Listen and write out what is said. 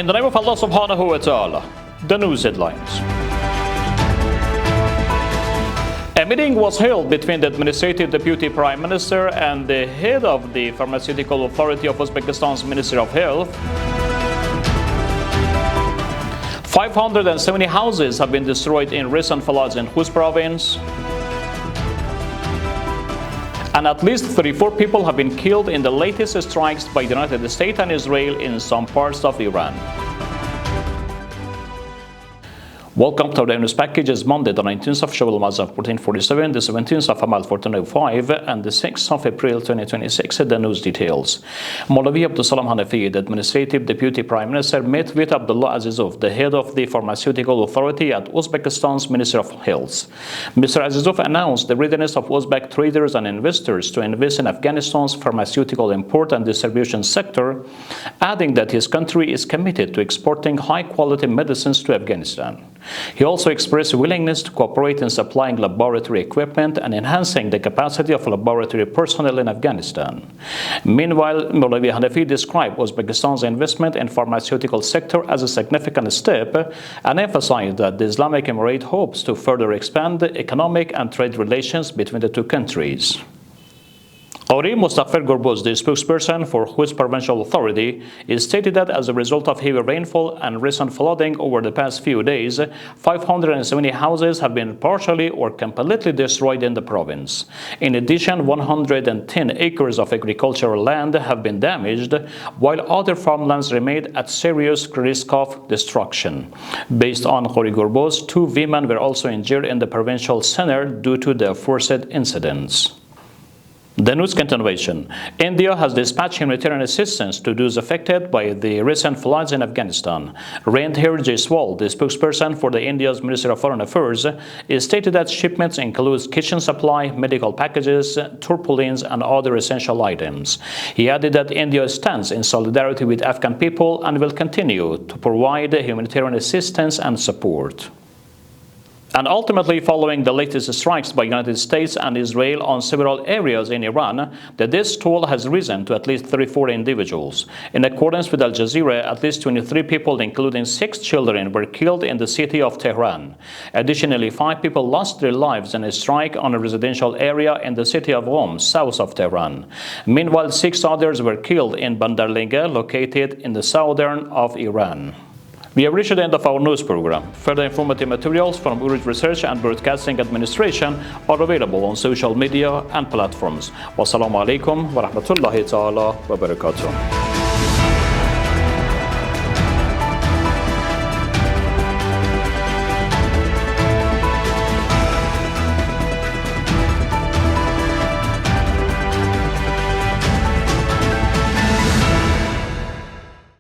In the name of Allah subhanahu wa ta'ala, the news headlines. A meeting was held between the Administrative Deputy Prime Minister and the head of the Pharmaceutical Authority of Uzbekistan's Ministry of Health. 570 houses have been destroyed in recent floods in Khuz province. And at least 34 people have been killed in the latest strikes by the United States and Israel in some parts of Iran. Welcome to the news packages. Monday, the 19th of Shawwal, 1447, the 17th of Amal, 1405, and the 6th of April, 2026. The news details. Maulavi Abdul Salam Hanafi, the Administrative Deputy Prime Minister, met with Abdullah Azizov, the head of the Pharmaceutical Authority at Uzbekistan's Ministry of Health. Mr. Azizov announced the readiness of Uzbek traders and investors to invest in Afghanistan's pharmaceutical import and distribution sector, adding that his country is committed to exporting high-quality medicines to Afghanistan. He also expressed willingness to cooperate in supplying laboratory equipment and enhancing the capacity of laboratory personnel in Afghanistan. Meanwhile, Maulavi Hanafi described Uzbekistan's investment in pharmaceutical sector as a significant step and emphasized that the Islamic Emirate hopes to further expand the economic and trade relations between the two countries. Dari Mustafir Gurbuz, the spokesperson for Khuz Provincial Authority, stated that as a result of heavy rainfall and recent flooding over the past few days, 570 houses have been partially or completely destroyed in the province. In addition, 110 acres of agricultural land have been damaged, while other farmlands remain at serious risk of destruction. Based on Khori Gurbuz, 2 women were also injured in the provincial center due to the aforesaid incidents. The news continuation. India has dispatched humanitarian assistance to those affected by the recent floods in Afghanistan. Randhir Jaiswal, the spokesperson for the India's Ministry of Foreign Affairs, stated that shipments include kitchen supply, medical packages, tarpaulins, and other essential items. He added that India stands in solidarity with Afghan people and will continue to provide humanitarian assistance and support. And ultimately, following the latest strikes by the United States and Israel on several areas in Iran, the death toll has risen to at least 34 individuals. In accordance with Al Jazeera, at least 23 people, including 6 children, were killed in the city of Tehran. Additionally, 5 people lost their lives in a strike on a residential area in the city of Qom, south of Tehran. Meanwhile, 6 others were killed in Bandarlinga, located in the southern of Iran. We have reached the end of our news program. Further informative materials from Urooj Research and Broadcasting Administration are available on social media and platforms. Wassalamu alaikum wa rahmatullahi ta'ala wa barakatuh.